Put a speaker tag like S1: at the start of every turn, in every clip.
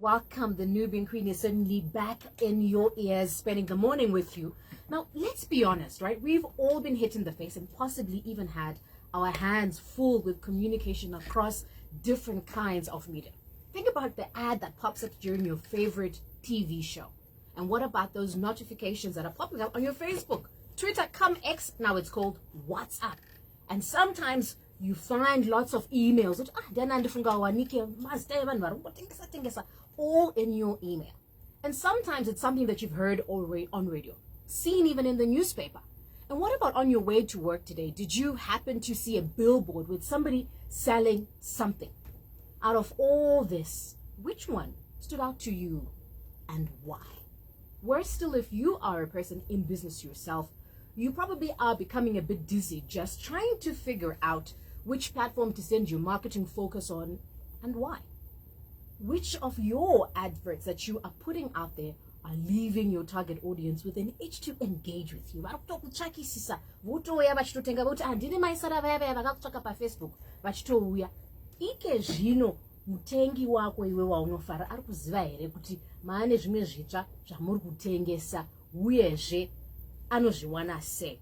S1: Welcome, the Nubian Queen is suddenly back in your ears, spending the morning with you. Now, let's be honest, right? We've all been hit in the face and possibly even had our hands full with communication across different kinds of media. Think about the ad that pops up during your favorite TV show. And what about those notifications that are popping up on your Facebook, Twitter, X, now it's called WhatsApp. And sometimes you find lots of emails, all in your email. And sometimes it's something that you've heard already on radio, seen even in the newspaper. And what about on your way to work today? Did you happen to see a billboard with somebody selling something? Out of all this, which one stood out to you and why? Worse still, if you are a person in business yourself, you probably are becoming a bit dizzy just trying to figure out which platform to send your marketing focus on and why. Which of your adverts that you are putting out there are leaving your target audience with an itch to engage with you? Mutengi wako iwe waunofara ari kuziva here kuti maane zvimwe zvitsva zvamuri kutengesa uyezve anozviwana sei.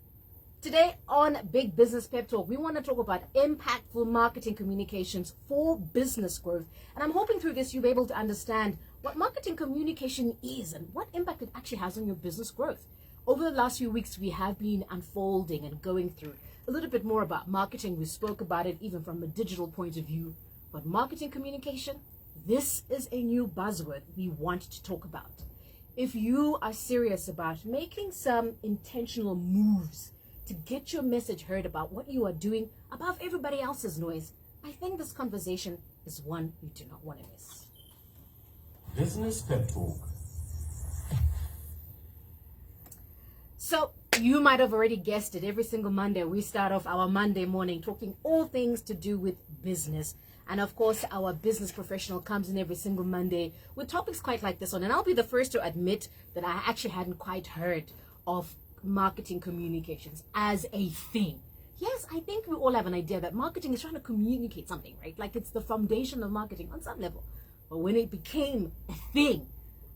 S1: Today on Big Business Pep Talk, we want to talk about impactful marketing communications for business growth. And I'm hoping through this you'll be able to understand what marketing communication is and what impact it actually has on your business growth. Over the last few weeks, we have been unfolding and going through a little bit more about marketing. We spoke about it even from a digital point of view. But marketing communication, this is a new buzzword we want to talk about. If you are serious about making some intentional moves to get your message heard about what you are doing above everybody else's noise, I think this conversation is one you do not want to miss.
S2: Business Pep Talk.
S1: So you might have already guessed it. Every single Monday, we start off our Monday morning talking all things to do with business. And of course, our business professional comes in every single Monday with topics quite like this one. And I'll be the first to admit that I actually hadn't quite heard of marketing communications as a thing. Yes, I think we all have an idea that marketing is trying to communicate something, right? Like it's the foundation of marketing on some level. But when it became a thing,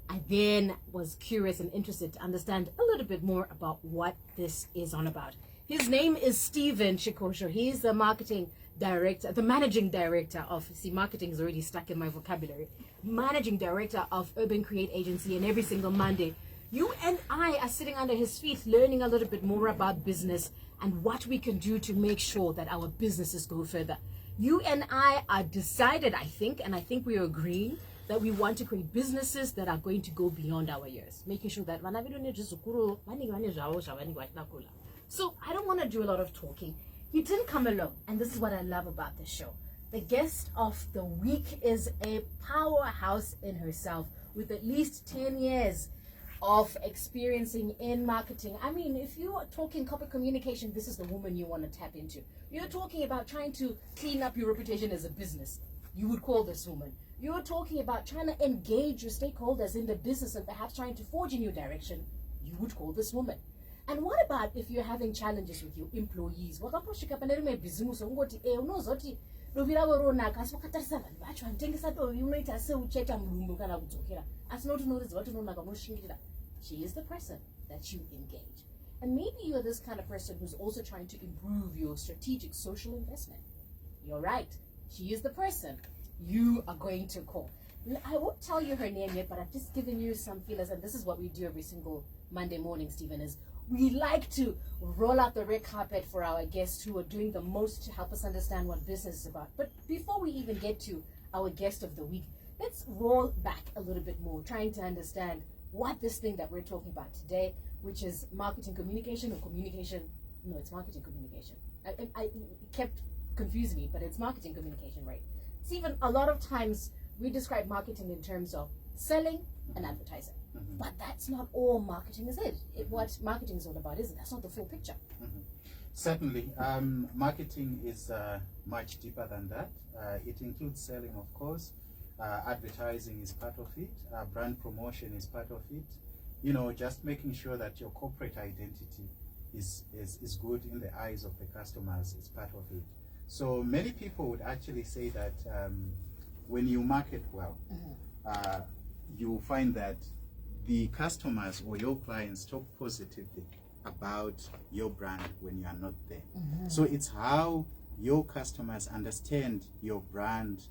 S1: I then was curious and interested to understand a little bit more about what this is on about. His name is Stephene Chikozho. He's the marketing director, the managing director of, see, marketing is already stuck in my vocabulary, managing director of Urban Create Agency. And every single Monday, you and I are sitting under his feet, learning a little bit more about business and what we can do to make sure that our businesses go further. You and I are decided, I think, and I think we are agreeing that we want to create businesses that are going to go beyond our years, making sure that so I don't want to do a lot of talking. He didn't come alone, and this is what I love about this show. The guest of the week is a powerhouse in herself with at least 10 years of experiencing in marketing. I mean, if you are talking corporate communication, this is the woman you want to tap into. You're talking about trying to clean up your reputation as a business, you would call this woman. You're talking about trying to engage your stakeholders in the business and perhaps trying to forge a new direction, you would call this woman. And what about if you're having challenges with your employees? She is the person that you engage. And maybe you're this kind of person who's also trying to improve your strategic social investment. You're right. She is the person you are going to call. I won't tell you her name yet, but I've just given you some feelers, and this is what we do every single Monday morning, Stephene, is we like to roll out the red carpet for our guests who are doing the most to help us understand what business is about. But before we even get to our guest of the week, let's roll back a little bit more, trying to understand what this thing that we're talking about today, which is marketing communication or communication. No, it's marketing communication. I kept confusing me, but it's marketing communication, right? Stephene, a lot of times we describe marketing in terms of selling and advertising. Mm-hmm. But that's not all marketing is it. What marketing is all about, is it? That's not the full picture.
S3: Mm-hmm. Certainly. Marketing is much deeper than that. It includes selling, of course. Advertising is part of it. Brand promotion is part of it. You know, just making sure that your corporate identity is good in the eyes of the customers is part of it. So many people would actually say that when you market well, you find that the customers or your clients talk positively about your brand when you are not there. So it's how your customers understand your brand,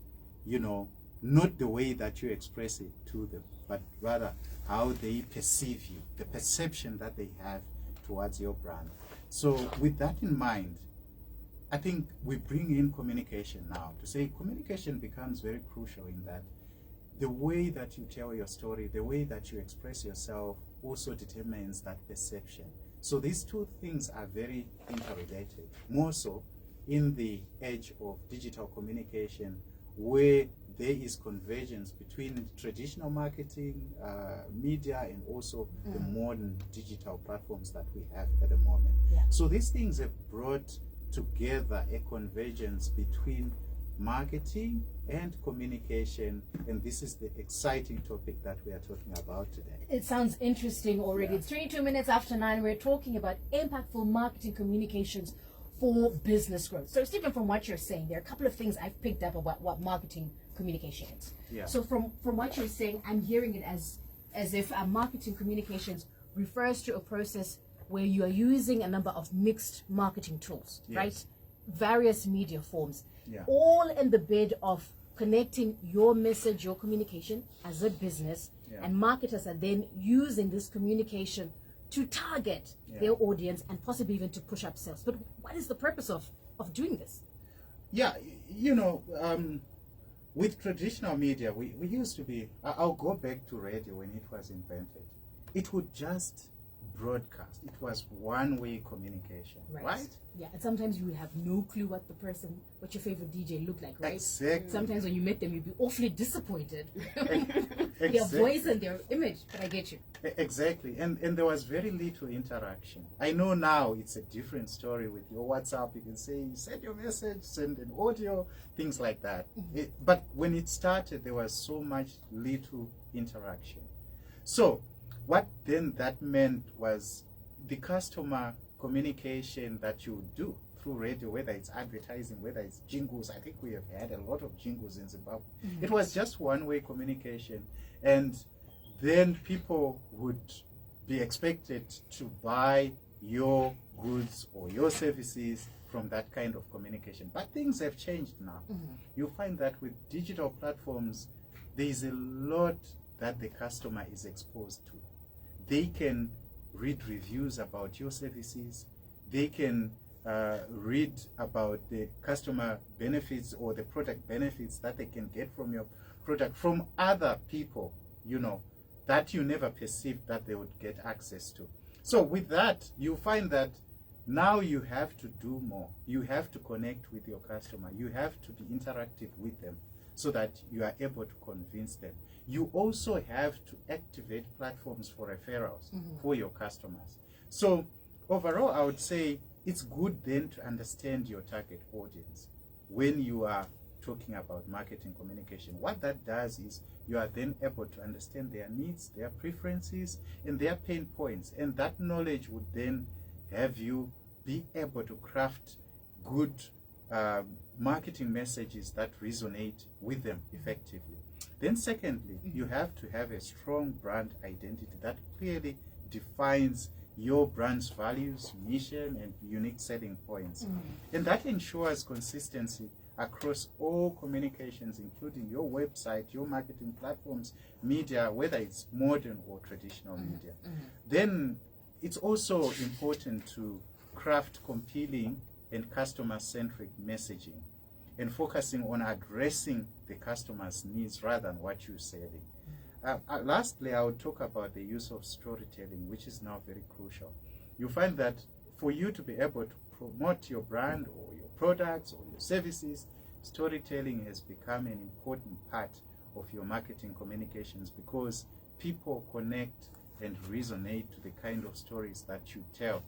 S3: you know, not the way that you express it to them, but rather how they perceive you, the perception that they have towards your brand. So with that in mind, I think we bring in communication now to say communication becomes very crucial in that the way that you tell your story, the way that you express yourself also determines that perception. So these two things are very interrelated, more so in the age of digital communication, where there is convergence between traditional marketing, media, and also the modern digital platforms that we have at the moment. So these things have brought together a convergence between marketing and communication, and this is the exciting topic that we are talking about today.
S1: It sounds interesting already. It's 22 minutes after 9. We're talking about impactful marketing communications for business growth. So Stephen, from what you're saying, there are a couple of things I've picked up about what marketing communication is. So from what you're saying, I'm hearing it as if marketing communications refers to a process where you are using a number of mixed marketing tools, right? Various media forms, all in the bid of connecting your message, your communication as a business, and marketers are then using this communication to target their audience and possibly even to push up sales. But what is the purpose of doing this?
S3: Yeah, you know, with traditional media, we used to be, I'll go back to radio when it was invented. It would just broadcast. It was one-way communication, right?
S1: Yeah, and sometimes you would have no clue what your favorite DJ looked like, right?
S3: Exactly.
S1: Sometimes when you met them, you'd be awfully disappointed.
S3: Exactly.
S1: Their voice and their image, but I get you.
S3: Exactly, and there was very little interaction. I know now it's a different story with your WhatsApp. You can say, send your message, send an audio, things like that. But when it started, there was so much little interaction. So what then that meant was the customer communication that you do through radio, whether it's advertising, whether it's jingles. I think we have had a lot of jingles in Zimbabwe. It was just one-way communication, and then people would be expected to buy your goods or your services from that kind of communication. But things have changed now. You find that with digital platforms, there is a lot that the customer is exposed to. They can read reviews about your services. They can read about the customer benefits or the product benefits that they can get from your product from other people, you know, that you never perceived that they would get access to. So with that, you find that now you have to do more. You have to connect with your customer. You have to be interactive with them so that you are able to convince them. You also have to activate platforms for referrals for your customers. So overall, I would say it's good then to understand your target audience when you are talking about marketing communication. What that does is you are then able to understand their needs, their preferences, and their pain points. And that knowledge would then have you be able to craft good marketing messages that resonate with them effectively. Then secondly, you have to have a strong brand identity that clearly defines your brand's values, mission, and unique selling points. And that ensures consistency across all communications, including your website, your marketing platforms, media, whether it's modern or traditional media. Then it's also important to craft compelling and customer-centric messaging and focusing on addressing the customer's needs rather than what you're selling. Lastly, I would talk about the use of storytelling, which is now very crucial. You find that for you to be able to promote your brand or your products or your services, storytelling has become an important part of your marketing communications because people connect and resonate to the kind of stories that you tell.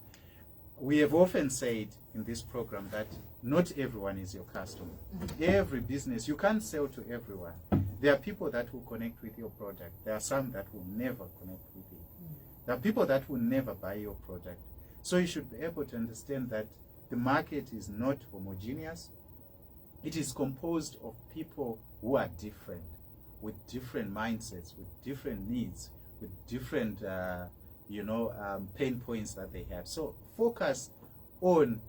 S3: We have often said in this program that not everyone is your customer. Every business, you can't sell to everyone. There are people that will connect with your product. There are some that will never connect with you. There are people that will never buy your product. So you should be able to understand that the market is not homogeneous. It is composed of people who are different, with different mindsets, with different needs, with different, pain points that they have. So focus on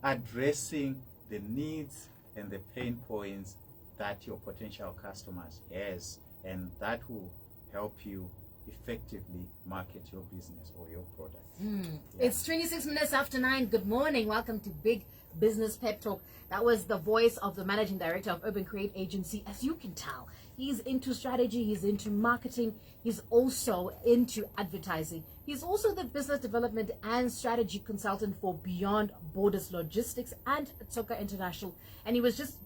S3: addressing the needs and the pain points that your potential customers has, and that will help you effectively market your business or your product.
S1: It's 26 minutes after 9. Good morning. Welcome to Big Business Pep Talk. That was the voice of the managing director of Urban Create Agency. As you can tell, he's into strategy, he's into marketing, he's also into advertising. He's also the business development and strategy consultant for Beyond Borders Logistics and Tsungie International. And he was just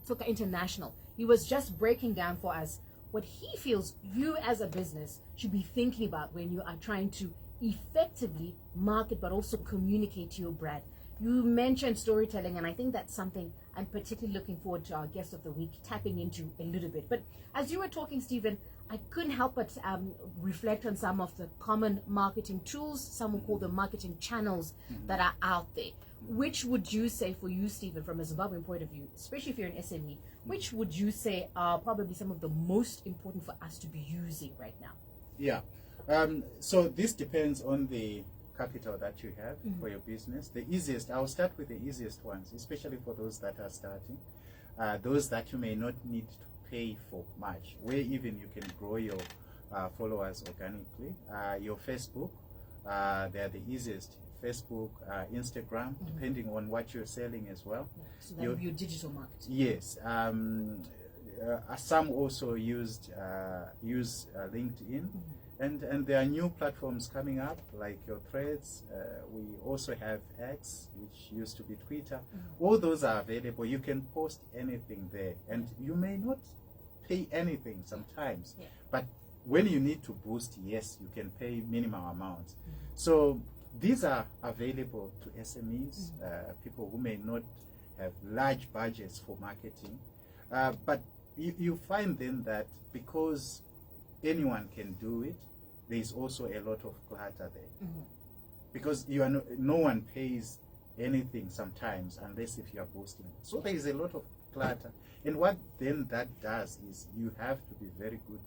S1: breaking down for us what he feels you as a business should be thinking about when you are trying to effectively market but also communicate to your brand. You mentioned storytelling, and I think that's something I'm particularly looking forward to our guest of the week tapping into a little bit. But as you were talking, Stephen, I couldn't help but reflect on some of the common marketing tools, some would call them marketing channels that are out there. Which would you say for you, Stephen, from a Zimbabwean point of view, especially if you're an SME, which would you say are probably some of the most important for us to be using right now?
S3: Yeah. So this depends on the capital that you have for your business. I'll start with the easiest ones, especially for those that are starting, those that you may not need to pay for much, where even you can grow your followers organically. Your Facebook, they're the easiest. Facebook, Instagram, depending on what you're selling as well.
S1: So that would be your digital marketing.
S3: Yes. Some also use LinkedIn. And there are new platforms coming up, like your Threads. We also have X, which used to be Twitter. All those are available. You can post anything there. And you may not pay anything sometimes. Yeah. But when you need to boost, yes, you can pay minimum amounts. So these are available to SMEs, people who may not have large budgets for marketing. But you find then that because anyone can do it, there is also a lot of clutter there. Because no one pays anything sometimes unless if you are boosting. So there is a lot of clutter. And what then that does is you have to be very good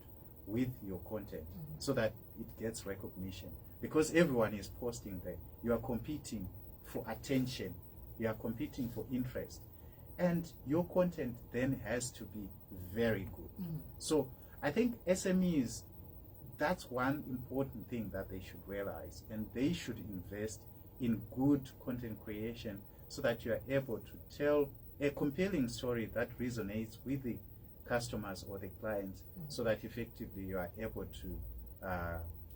S3: with your content so that it gets recognition. Because everyone is posting there. You are competing for attention. You are competing for interest. And your content then has to be very good. So I think SMEs, that's one important thing that they should realize. And they should invest in good content creation so that you are able to tell a compelling story that resonates with the customers or the clients so that effectively you are able to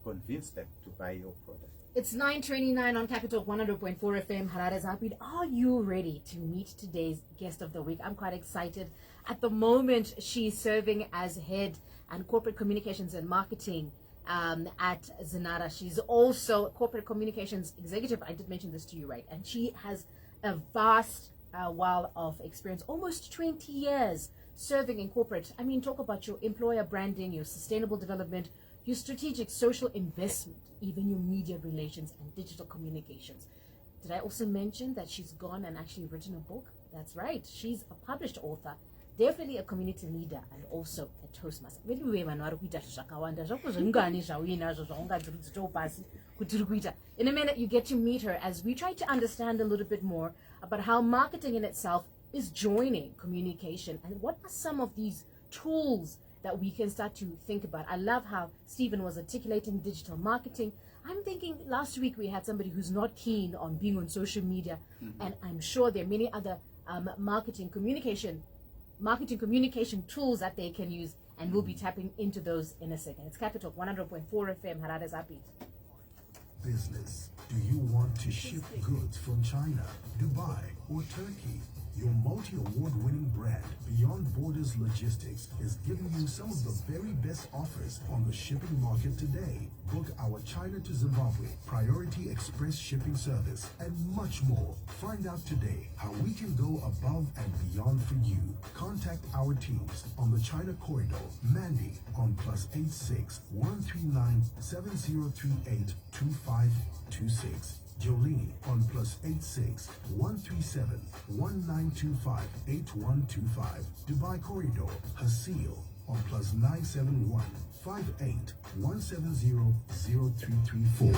S3: convince them to buy your product.
S1: It's 9:29 on Capital 100.4 FM. Harare's Rapid. Are you ready to meet today's guest of the week? I'm quite excited. At the moment, she's serving as head and corporate communications and marketing at Zenara. She's also corporate communications executive. I did mention this to you, right? And she has a vast while of experience, almost 20 years serving in corporate. I mean, talk about your employer branding, your sustainable development, your strategic social investment, even your media relations and digital communications. Did I also mention that she's gone and actually written a book? That's right. She's a published author, definitely a community leader, and also a Toastmaster. In a minute, you get to meet her as we try to understand a little bit more about how marketing in itself is joining communication and what are some of these tools that we can start to think about. I love how Stephen was articulating digital marketing. I'm thinking last week we had somebody who's not keen on being on social media, and I'm sure there are many other marketing communication tools that they can use, and we'll be tapping into those in a second. It's Capital 100.4 FM, Harare's Upbeat.
S4: Business. Do you want to ship goods from China, Dubai, or Turkey? Your multi-award-winning brand, Beyond Borders Logistics, is giving you some of the very best offers on the shipping market today. Book our China to Zimbabwe Priority Express shipping service and much more. Find out today how we can go above and beyond for you. Contact our teams on the China corridor. Mandy on +86 139 7038 2526. Jolene on +86 137 1925 8125. Dubai Corridor, Hasil on +971 58 170 0334.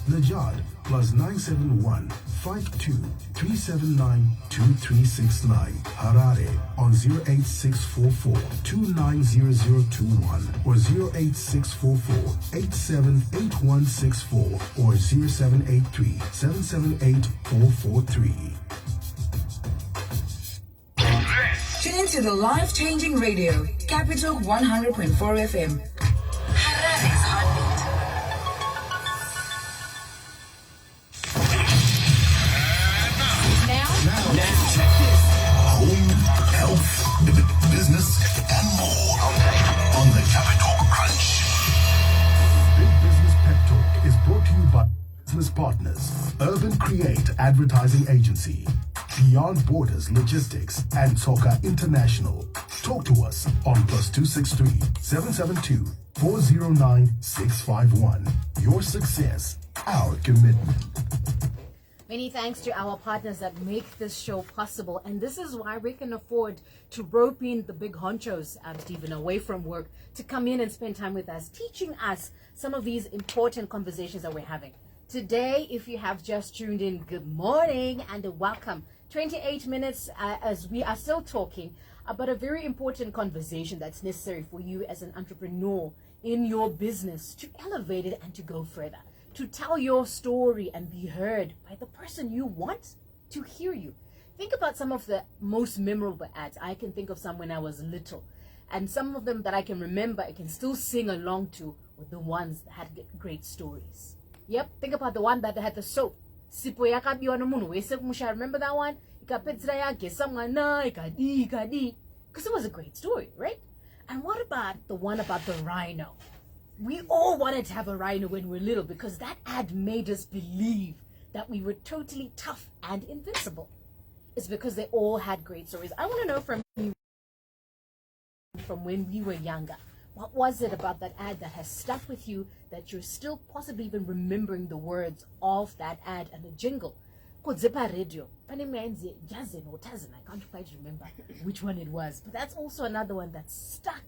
S4: Najad +971 52 379 2369. Harare on 08644 290021 or 08644 878164 or 0783 778 443.
S5: Tune into the life-changing radio, Capital 100.4 FM. Harare's heartbeat.
S4: Now check this. Home, health, business, and more on the Capital Crunch. Big Business Pep Talk is brought to you by business partners, Urban Create Advertising Agency, Beyond Borders Logistics, and Soka International. Talk to us on +263 772 409 651. Your success, our commitment.
S1: Many thanks to our partners that make this show possible. And this is why we can afford to rope in the big honchos, Stephen, away from work to come in and spend time with us, teaching us some of these important conversations that we're having. Today, if you have just tuned in, good morning and welcome. 28 minutes as we are still talking about a very important conversation that's necessary for you as an entrepreneur in your business to elevate it and to go further, to tell your story and be heard by the person you want to hear you. Think about some of the most memorable ads. I can think of some when I was little, and some of them that I can remember, I can still sing along to, were the ones that had great stories. Yep, think about the one that had the soap. Sipo yakabiwa no munhu wese kumusha. Remember that one? Ikapedzera yagesa mwana ikadi. Because it was a great story, right? And what about the one about the rhino? We all wanted to have a rhino when we were little because that ad made us believe that we were totally tough and invincible. It's because they all had great stories. I want to know from you, from when we were younger, what was it about that ad that has stuck with you that you're still possibly even remembering the words of that ad and the jingle? Radio. I can't quite remember which one it was, but that's also another one that's stuck,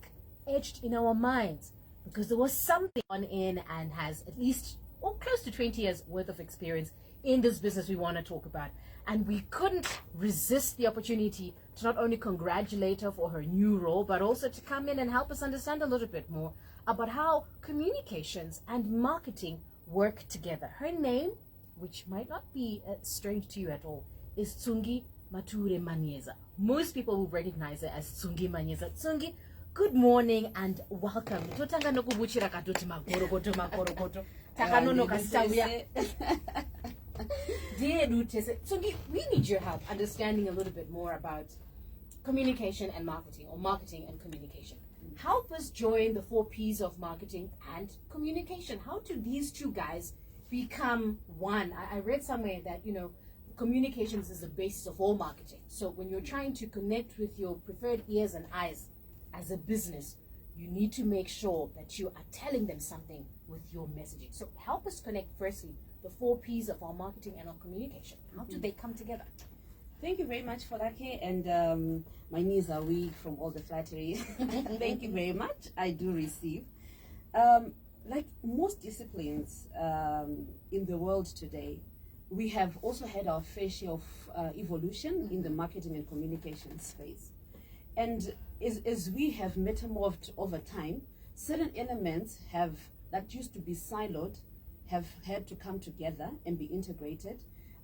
S1: etched in our minds because there was something on in and has at least or close to 20 years worth of experience in this business we want to talk about. And we couldn't resist the opportunity to not only congratulate her for her new role, but also to come in and help us understand a little bit more about how communications and marketing work together. Her name, which might not be strange to you at all, is Tsungie Manyeza. Most people will recognize her as Tsungie Manyeza. Tsungie, good morning and welcome. Dear Tsungie, we need your help understanding a little bit more about communication and marketing, or marketing and communication. Help us join the 4 P's of marketing and communication. How do these two guys become one? I read somewhere that, communications is the basis of all marketing. So when you're trying to connect with your preferred ears and eyes as a business, you need to make sure that you are telling them something with your messaging. So help us connect firstly the 4 P's of our marketing and our communication. How do they come together?
S6: Thank you very much, Folake, and my knees are weak from all the flattery. Thank you very much. I do receive. Like most disciplines in the world today, we have also had our fair share of evolution in the marketing and communication space. And as we have metamorphed over time, certain elements that used to be siloed have had to come together and be integrated,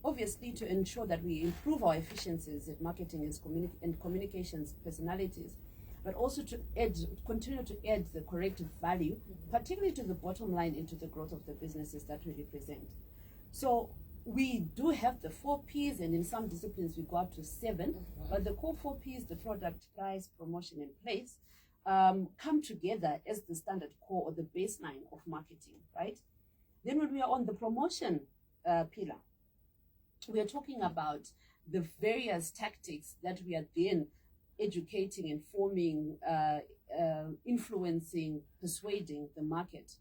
S6: obviously to ensure that we improve our efficiencies at marketing and communications personalities, but also to continue to add the corrective value, particularly to the bottom line into the growth of the businesses that we represent. So we do have the 4 P's, and in some disciplines we go up to 7, but the core 4 P's, the product, price, promotion, and place, come together as the standard core or the baseline of marketing, right? Then when we are on the promotion pillar, we are talking about the various tactics that we are then educating, informing, influencing, persuading the market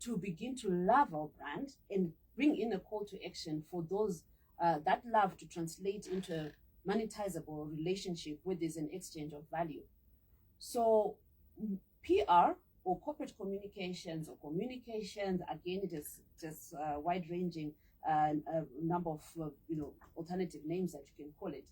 S6: to begin to love our brand and bring in a call to action for those that love to translate into a monetizable relationship where there's an exchange of value. So PR or corporate communications or communications, again, it is just wide-ranging number of alternative names that you can call it,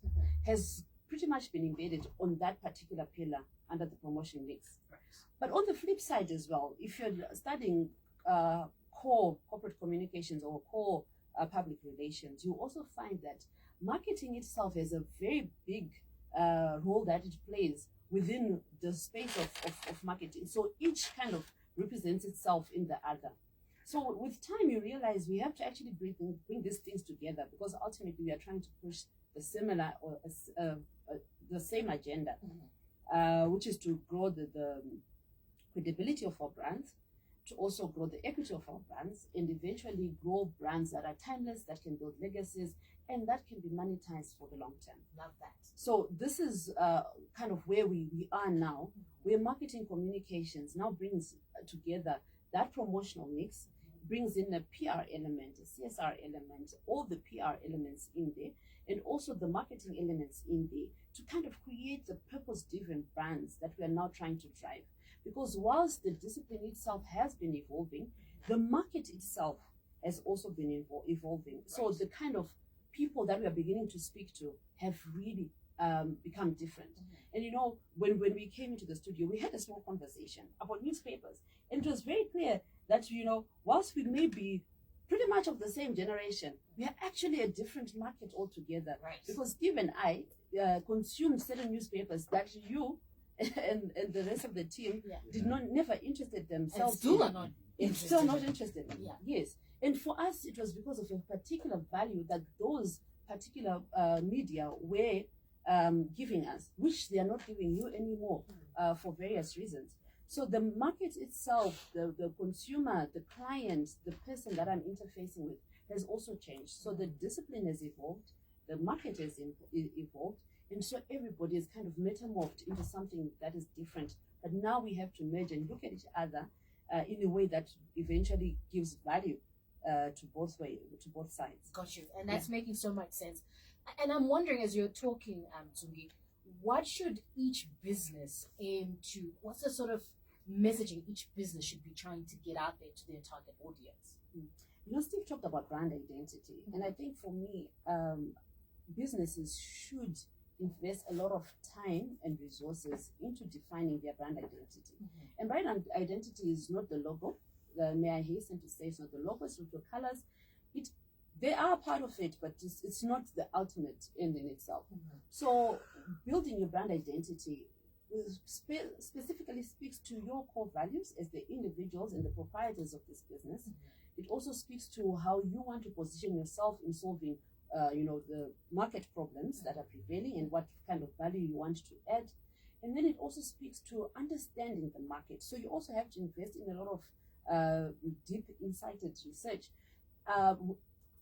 S6: has pretty much been embedded on that particular pillar under the promotion mix.
S1: Right.
S6: But on the flip side as well, if you're studying core corporate communications or core public relations, you also find that marketing itself has a very big role that it plays within the space of marketing. So each kind of represents itself in the other. So with time, you realize we have to actually bring these things together, because ultimately we are trying to push the similar or the same agenda, which is to grow the credibility of our brands, to also grow the equity of our brands, and eventually grow brands that are timeless, that can build legacies, and that can be monetized for the long term.
S1: Love that.
S6: So this is kind of where we are now, where marketing communications now brings together that promotional mix, brings in a PR element, a CSR element, all the PR elements in there, and also the marketing elements in there, to kind of create the purpose-driven brands that we are now trying to drive. Because whilst the discipline itself has been evolving, the market itself has also been evolving. So the kind of people that we are beginning to speak to have really become different. And when we came into the studio, we had a small conversation about newspapers, and it was very clear that whilst we may be pretty much of the same generation, we are actually a different market altogether.
S1: Right.
S6: Because Steve and I consumed certain newspapers that you and the rest of the team never interested themselves
S1: And still
S6: in.
S1: are not
S6: It's still not interested in.
S1: Yeah.
S6: Yes. And for us, it was because of a particular value that those particular media were giving us, which they are not giving you anymore for various reasons. So the market itself, the consumer, the client, the person that I'm interfacing with has also changed. So the discipline has evolved, the market has evolved, and so everybody is kind of metamorphed into something that is different. But now we have to merge and look at each other in a way that eventually gives value to both sides.
S1: Got you. And that's making so much sense. And I'm wondering, as you're talking, Tsungie, what should each business aim to, what's the sort of messaging each business should be trying to get out there to their target audience?
S6: Steve talked about brand identity. And I think for me, businesses should invest a lot of time and resources into defining their brand identity. And brand identity is not the logo. May I hasten to say, it's not the logo, it's not the colors. They are part of it, but it's not the ultimate end in itself. So building your brand identity specifically speaks to your core values as the individuals and the proprietors of this business. It also speaks to how you want to position yourself in solving the market problems that are prevailing and what kind of value you want to add. And then it also speaks to understanding the market. So you also have to invest in a lot of deep insighted research.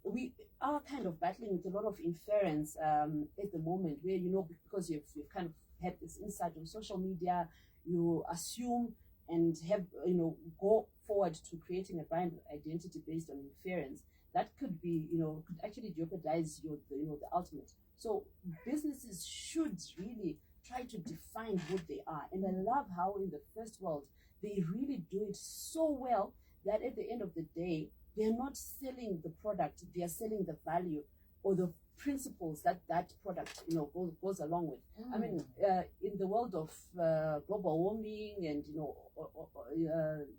S6: We are kind of battling with a lot of inference at the moment, where because you've kind of had this insight on social media, you assume and have go forward to creating a brand identity based on inference. That could be could actually jeopardize the ultimate. So businesses should really try to define what they are. And I love how in the first world they really do it so well that at the end of the day, they're not selling the product, they are selling the value or the principles that product goes along with. I mean, in the world of global warming and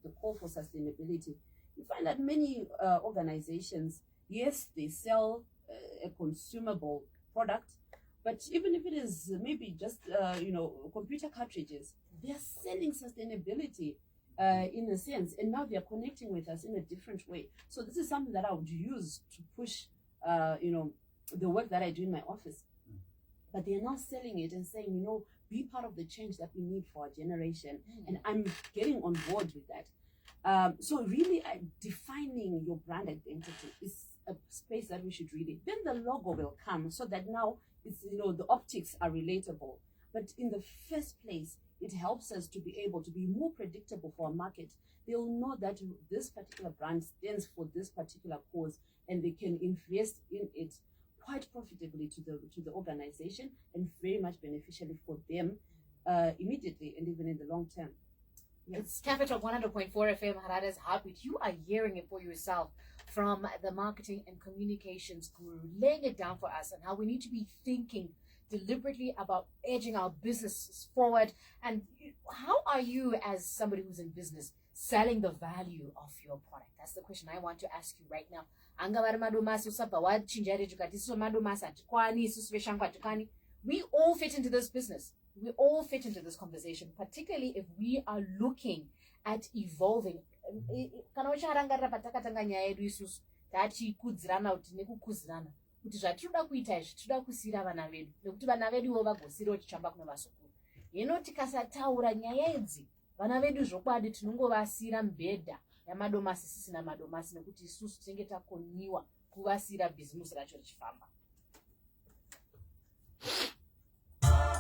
S6: the call for sustainability, you find that many organizations, yes, they sell a consumable product, but even if it is maybe just computer cartridges, they are selling sustainability in a sense, and now they are connecting with us in a different way. So this is something that I would use to push the work that I do in my office. But they are now selling it and saying, be part of the change that we need for our generation. And I'm getting on board with that. So really defining your brand identity is a space that we should really, then the logo will come so that now it's, the optics are relatable. But in the first place, it helps us to be able to be more predictable for our market. They'll know that this particular brand stands for this particular cause, and they can invest in it quite profitably to the organization, and very much beneficially for them immediately and even in the long term.
S1: It's Capital 100.4 FM, Harare's Heartbeat. You are hearing it for yourself from the marketing and communications guru, laying it down for us and how we need to be thinking deliberately about edging our businesses forward. And how are you, as somebody who's in business, selling the value of your product? That's the question I want to ask you right now. We all fit into this business. We all fit into this conversation, particularly if we are looking at evolving. Kuti zvatinoda kuita izvi tinoda kusiyira vana vedu nekuti vana veduwo vagosirawo tichamba kuno vasukuru. Hino tikasataura nyaya idzi vana vedu zvokwadi tinongovasira mibhedha yamadomasi sisina madomasi nekuti isusu tinenge takoniwa kuvasira bhizimusi racho richifamba.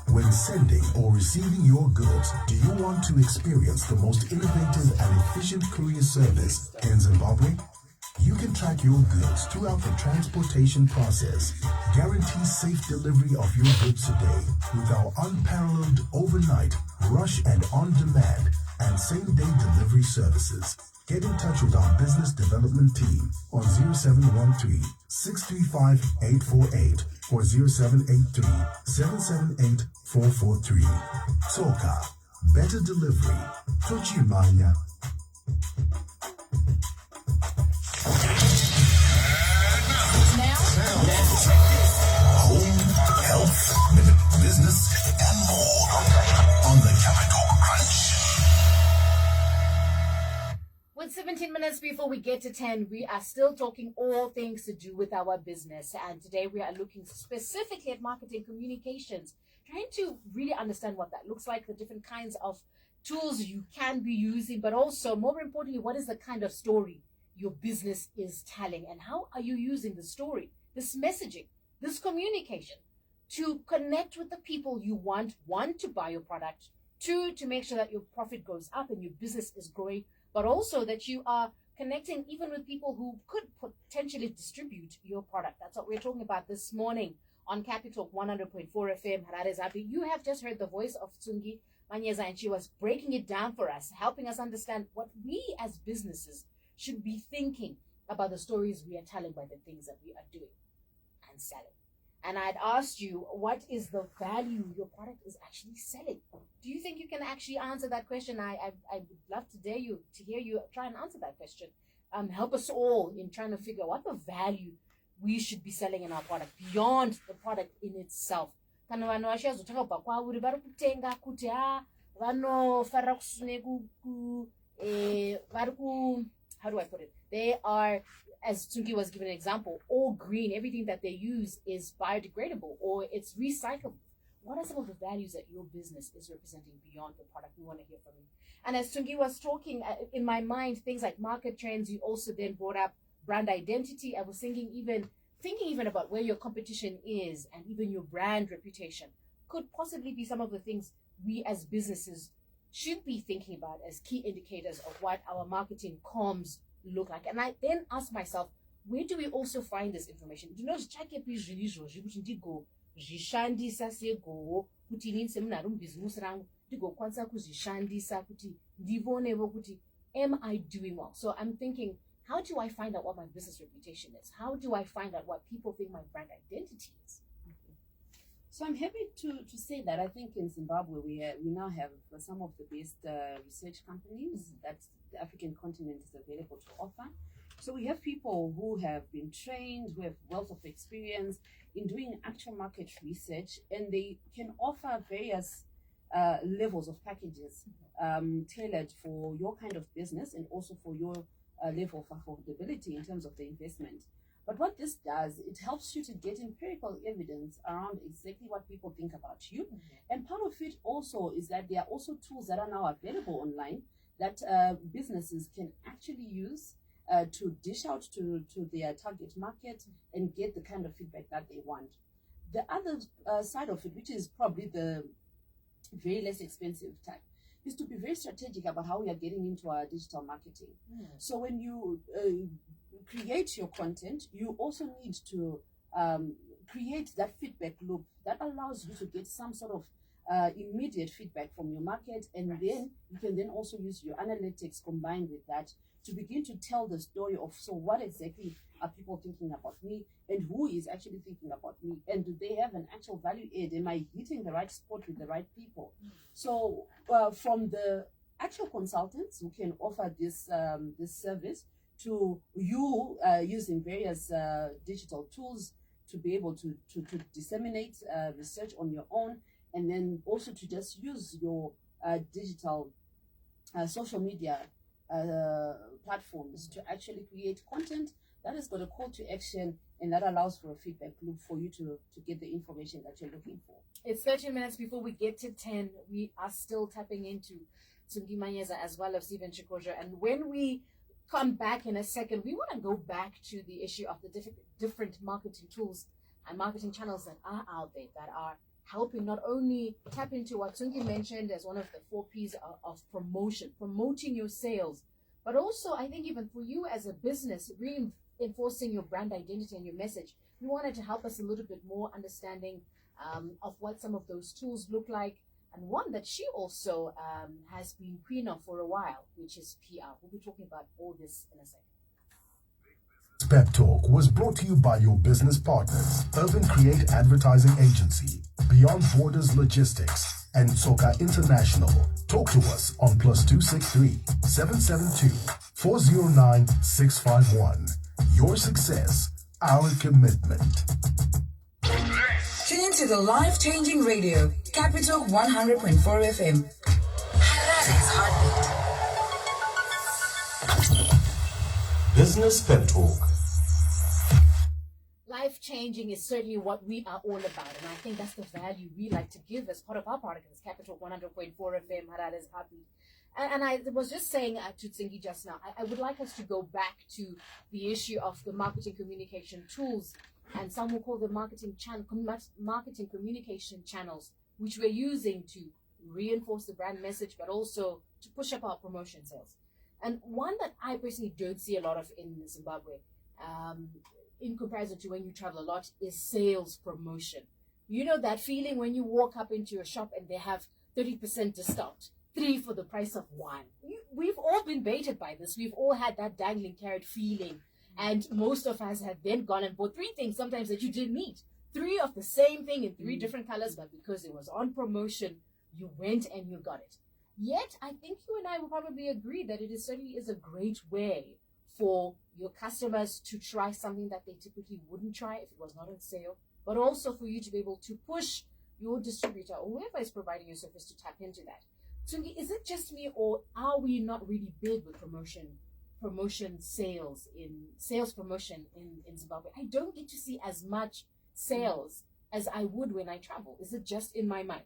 S4: When sending or receiving your goods, do you want to experience the most innovative and efficient courier service in Zimbabwe? You can track your goods throughout the transportation process. Guarantee safe delivery of your goods today with our unparalleled overnight, rush and on-demand and same-day delivery services. Get in touch with our business development team on 0713-635-848 or 0783-778-443. Soka, better delivery. Tochimanya. Home, health, business, and more on the Capital Crunch.
S1: With 17 minutes before we get to 10, we are still talking all things to do with our business. And today we are looking specifically at marketing communications, trying to really understand what that looks like, the different kinds of tools you can be using, but also, more importantly, what is the kind of story your business is telling, and how are you using the story, this messaging, this communication to connect with the people you want, one, to buy your product, two, to make sure that your profit goes up and your business is growing, but also that you are connecting even with people who could potentially distribute your product. That's what we're talking about this morning on Capital 100.4 FM, Harare's Heartbeat. You have just heard the voice of Tsungie Manyeza, and she was breaking it down for us, helping us understand what we as businesses should be thinking about the stories we are telling by the things that we are doing and selling. And I'd asked you, what is the value your product is actually selling? Do you think you can actually answer that question? I would love to hear you try and answer that question. Help us all in trying to figure out what the value we should be selling in our product beyond the product in itself. How do I put it? They are, as Tsungie was giving an example, all green. Everything that they use is biodegradable or it's recyclable. What are some of the values that your business is representing beyond the product? We want to hear from you. And as Tsungie was talking, in my mind, things like market trends, you also then brought up brand identity. I was thinking even about where your competition is and even your brand reputation could possibly be some of the things we as businesses should be thinking about as key indicators of what our marketing comms look like. And I then ask myself, where do we also find this information? Do you know, am I doing well? So I'm thinking, how do I find out what my business reputation is? How do I find out what people think my brand identity is?
S6: So I'm happy to say that I think in Zimbabwe we now have some of the best research companies that the African continent is available to offer. So we have people who have been trained, who have wealth of experience in doing actual market research, and they can offer various levels of packages tailored for your kind of business and also for your level of affordability in terms of the investment. But what this does, it helps you to get empirical evidence around exactly what people think about you. And part of it also is that there are also tools that are now available online that businesses can actually use to dish out to their target market and get the kind of feedback that they want. The other side of it, which is probably the very less expensive type, is to be very strategic about how we are getting into our digital marketing. So when you create your content, you also need to create that feedback loop that allows you to get some sort of immediate feedback from your market, and then you can then also use your analytics combined with that to begin to tell the story of, so what exactly are people thinking about me, and who is actually thinking about me, and do they have an actual value add? Am I hitting the right spot with the right people? So from the actual consultants who can offer this this service to you using various digital tools to be able to disseminate research on your own, and then also to just use your digital social media platforms to actually create content that has got a call to action and that allows for a feedback loop for you to get the information that you're looking for.
S1: It's 30 minutes before we get to 10. We are still tapping into Tsungie, Manyeza, as well as Stephene Chikozho. And when we come back in a second, we want to go back to the issue of the different marketing tools and marketing channels that are out there that are helping not only tap into what Tsungie mentioned as one of the 4 P's of promotion, promoting your sales, but also I think even for you as a business, reinforcing your brand identity and your message. We wanted to help us a little bit more understanding of what some of those tools look like, and one that she also has been queen of for a while, which is PR. We'll be talking about all this in a second.
S4: Pep Talk was brought to you by your business partners, Urban Create Advertising Agency, Beyond Borders Logistics, and Soka International. Talk to us on +263 772 409 651. Your success, our commitment.
S5: Tune into the life-changing radio, Capital 100.4 FM. Harare's heartbeat.
S2: Business Pep Talk.
S1: Life-changing is certainly what we are all about, and I think that's the value we like to give as part of our product. It's Capital 100.4 FM, Harare's heartbeat. And I was just saying to Tsungie just now, I would like us to go back to the issue of the marketing communication tools, and some will call them marketing communication channels, which we're using to reinforce the brand message, but also to push up our promotion sales. And one that I personally don't see a lot of in Zimbabwe, in comparison to when you travel a lot, is sales promotion. You know that feeling when you walk up into a shop and they have 30% discount, 3 for the price of 1. We've all been baited by this. We've all had that dangling carrot feeling. And most of us have then gone and bought 3 things sometimes that you didn't need. 3 of the same thing in 3 different colors, but because it was on promotion, you went and you got it. Yet, I think you and I will probably agree that it certainly is a great way for your customers to try something that they typically wouldn't try if it was not on sale, but also for you to be able to push your distributor or whoever is providing your service to tap into that. Tsungie, is it just me, or are we not really big with sales promotion in Zimbabwe? I don't get to see as much sales as I would when I travel. Is it just in my mind?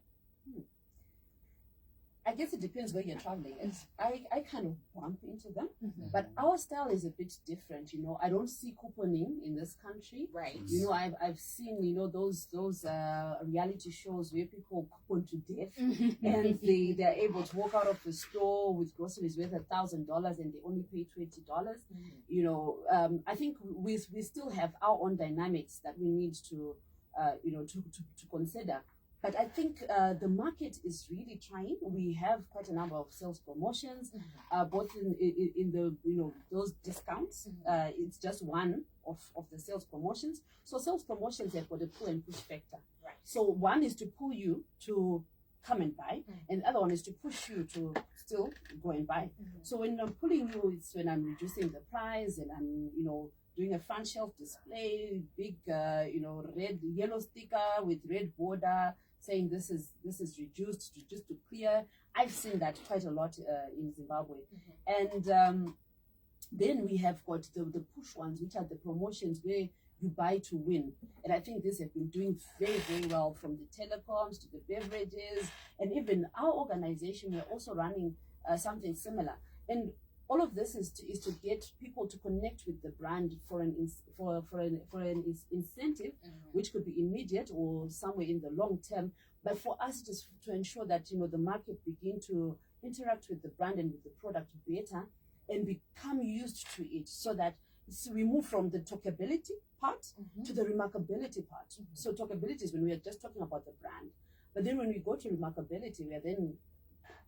S6: I guess it depends where you're traveling, and I kind of bump into them, but our style is a bit different. You know, I don't see couponing in this country.
S1: Right.
S6: You know, I've seen, you know, those reality shows where people coupon to death, and they're able to walk out of the store with groceries worth $1,000 and they only pay $20. You know, I think we still have our own dynamics that we need to to consider. But I think the market is really trying. We have quite a number of sales promotions, both in the those discounts. It's just one of the sales promotions. So sales promotions have got a pull and push factor.
S1: Right.
S6: So one is to pull you to come and buy, and the other one is to push you to still go and buy. So when I'm pulling you, it's when I'm reducing the price and I'm doing a front shelf display, big red yellow sticker with red border, saying this is reduced to clear. I've seen that quite a lot in Zimbabwe. And then we have got the push ones, which are the promotions where you buy to win. And I think these have been doing very, very well, from the telecoms to the beverages, and even our organization, we're also running something similar. And all of this is to get people to connect with the brand for an incentive, which could be immediate or somewhere in the long term. But for us, just to ensure that the market begin to interact with the brand and with the product better and become used to it, so that we move from the talkability part to the remarkability part. So talkability is when we are just talking about the brand. But then when we go to remarkability, we are then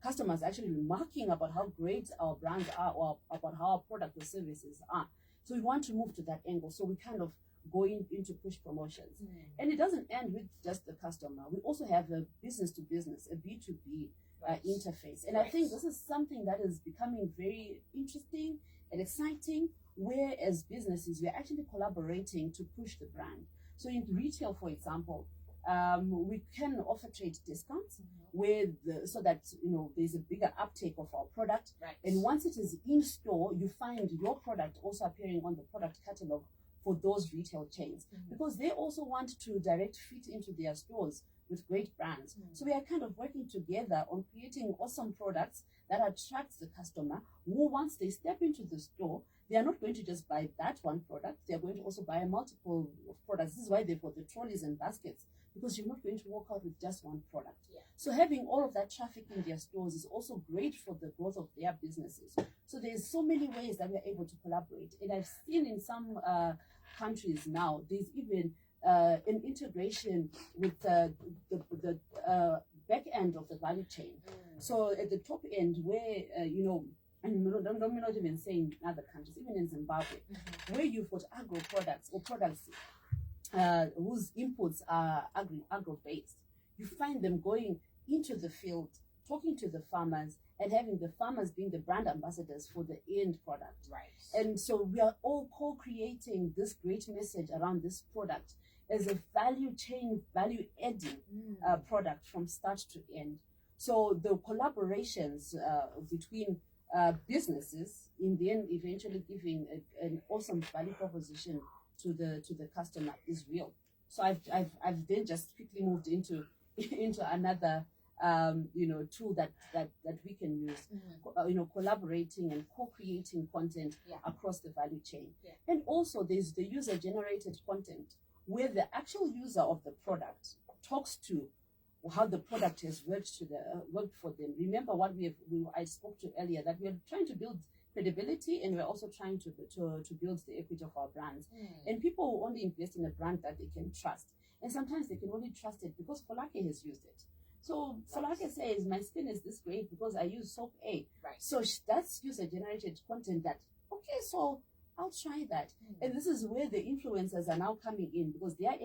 S6: customers actually remarking about how great our brands are or about how our product or services are. So we want to move to that angle. So we kind of go into push promotions. And it doesn't end with just the customer. We also have a business to business, a B2B interface. And I think this is something that is becoming very interesting and exciting, where as businesses, we're actually collaborating to push the brand. So in retail, for example, we can offer trade discounts so that there's a bigger uptake of our product. And once it is in store, you find your product also appearing on the product catalog for those retail chains, because they also want to direct fit into their stores with great brands. So we are kind of working together on creating awesome products that attracts the customer, who once they step into the store, they are not going to just buy that one product, they are going to also buy a multiple of products. This is why they've got the trolleys and baskets, because you're not going to walk out with just one product. So having all of that traffic in their stores is also great for the growth of their businesses. So there's so many ways that we're able to collaborate. And I've seen in some countries now, there's even an integration with the back end of the value chain. So at the top end, where and I'm not even saying in other countries, even in Zimbabwe, where you've got agro products or products whose inputs are agro-based, you find them going into the field, talking to the farmers, and having the farmers being the brand ambassadors for the end product. And so we are all co-creating this great message around this product as a value chain, value-adding product from start to end. So the collaborations between businesses in the end eventually giving an awesome value proposition to the customer is real. So I've then just quickly moved into another tool that we can use, collaborating and co-creating content across the value chain. And also there's the user generated content, where the actual user of the product talks to how the product has worked for them. Remember what I spoke to earlier, that we're trying to build credibility, and we're also trying to build the equity of our brands. And people will only invest in a brand that they can trust. And sometimes they can only trust it because Folake has used it. So Folake says, my skin is this great because I use soap A. So that's user-generated content that, okay, so I'll try that. And this is where the influencers are now coming in, because they are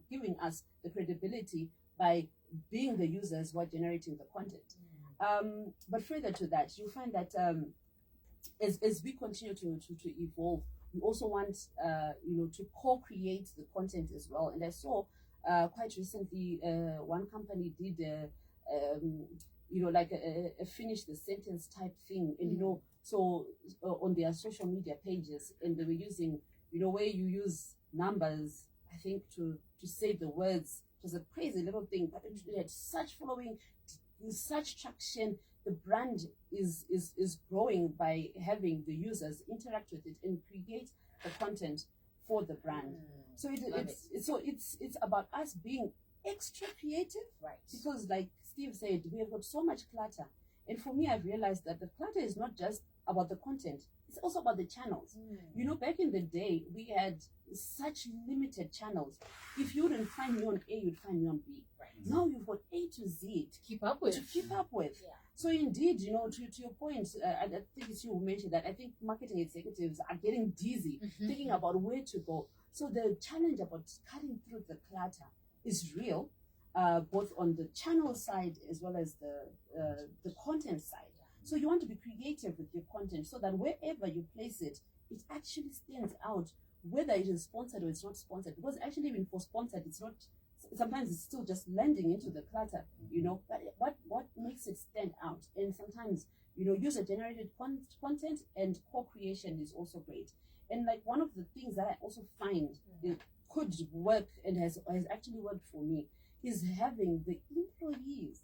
S6: giving us the credibility by being the users who are generating the content. But further to that, you find that as we continue to evolve, we also want to co-create the content as well. And I saw quite recently one company did like a finish the sentence type thing, and so on their social media pages, and they were using where you use numbers, I think, to say the words. It was a crazy little thing, but it had such following, such traction. The brand is growing by having the users interact with it and create the content for the brand. So it's about us being extra creative, because like Steve said, we have got so much clutter. And for me, I've realized that the clutter is not just about the content, it's also about the channels. Back in the day, we had such limited channels. If you wouldn't find me on A, you'd find me on B. Now you've got A to Z to keep up with. So indeed, to your point, I think it's you who mentioned that. I think marketing executives are getting dizzy thinking about where to go. So the challenge about cutting through the clutter is real, both on the channel side as well as the content side. So you want to be creative with your content so that wherever you place it, it actually stands out, whether it is sponsored or it's not sponsored. Because actually, even for sponsored, it's not. Sometimes it's still just blending into the clutter, But what makes it stand out? And sometimes, user-generated content and co-creation is also great. And like one of the things that I also find it could work and has actually worked for me is having the employees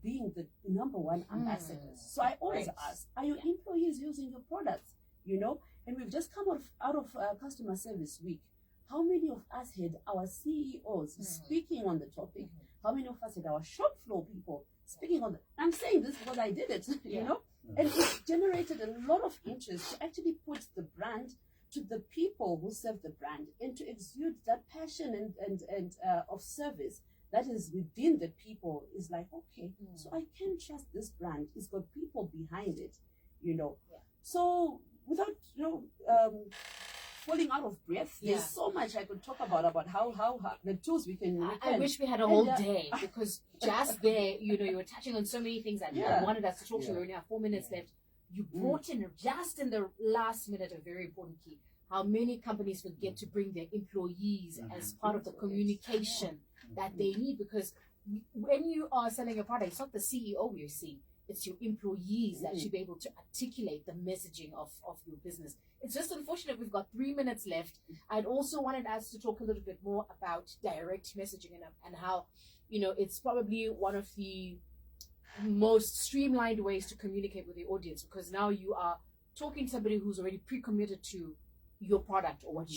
S6: being the number one ambassadors. So I always ask, are your employees using your products? And we've just come out of customer service week. How many of us had our CEOs speaking on the topic? How many of us had our shop floor people speaking on I'm saying this because I did it, And it generated a lot of interest to actually put the brand to the people who serve the brand and to exude that passion and of service that is within the people is like, okay, so I can trust this brand. It's got people behind it, you know.
S1: Yeah.
S6: So without, falling out of breath, there's so much I could talk about how the tools we can.
S1: I wish we had a whole day, because just there, you were touching on so many things that I wanted us to talk to. We only have 4 minutes left. You brought in just in the last minute a very important key. How many companies forget to bring their employees as part of the communication that they need, because when you are selling a product, it's not the CEO you see, it's your employees that should be able to articulate the messaging of your business. It's just unfortunate we've got 3 minutes left. I'd also wanted us to talk a little bit more about direct messaging and how, it's probably one of the most streamlined ways to communicate with the audience, because now you are talking to somebody who's already pre-committed to your product or what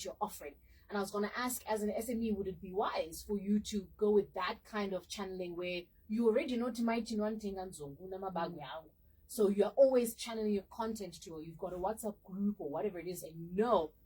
S1: you're offering. And I was going to ask, as an SME, would it be wise for you to go with that kind of channeling where you already know so you're always channeling your content to her? You've got a WhatsApp group or whatever it is, and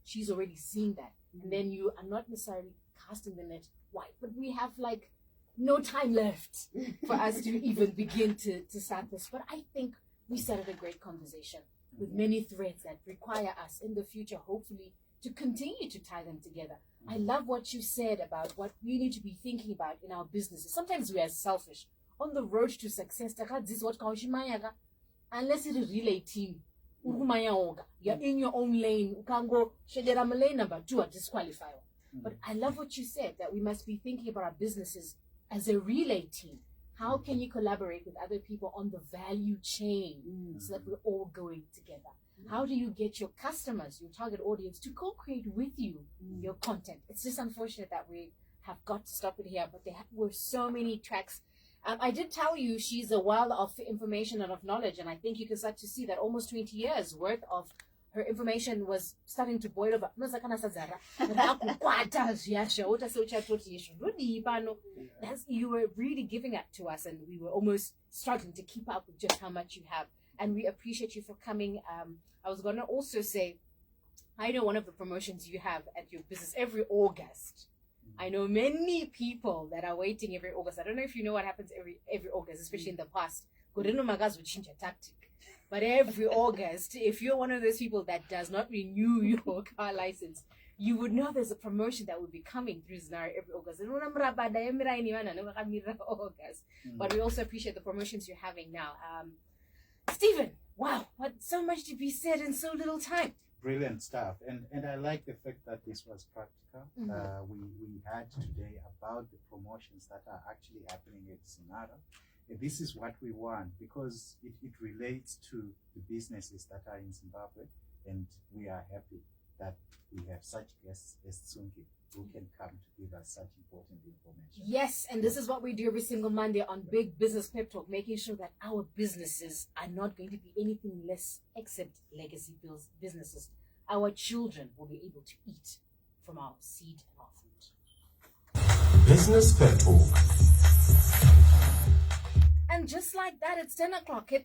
S1: she's already seen that. And then you are not necessarily casting the net wide, but we have like no time left for us to even begin to start this. But I think we started a great conversation with many threads that require us in the future, hopefully, to continue to tie them together. I love what you said about what we need to be thinking about in our businesses. Sometimes we are selfish. On the road to success, unless it is relating, you're in your own lane, you can go lane number 2 or disqualify. But I love what you said, that we must be thinking about our businesses as a relay team. How can you collaborate with other people on the value chain so that we're all going together? How do you get your customers, your target audience, to co-create with you your content? It's just unfortunate that we have got to stop it here, but there were so many tracks. I did tell you she's a well of information and of knowledge, and I think you can start to see that almost 20 years worth of her information was starting to boil over. You were really giving it to us, and we were almost struggling to keep up with just how much you have. And we appreciate you for coming. I was going to also say, I know one of the promotions you have at your business every August. I know many people that are waiting every August. I don't know if you know what happens every August, especially in the past. But every August, if you're one of those people that does not renew your car license, you would know there's a promotion that would be coming through Znari every August. But we also appreciate the promotions you're having now. Stephen, wow, what so much to be said in so little time.
S3: Brilliant stuff. And I like the fact that this was practical. We heard today about the promotions that are actually happening at Sinara. This is what we want, because it relates to the businesses that are in Zimbabwe, and we are happy that we have such guests as Tsungie who can come to give us such important information.
S1: Yes, and this is what we do every single Monday on Big Business Pep Talk, making sure that our businesses are not going to be anything less except legacy businesses. Our children will be able to eat from our seed and our fruit.
S2: Business Pep Talk.
S1: And just like that, it's 10 o'clock.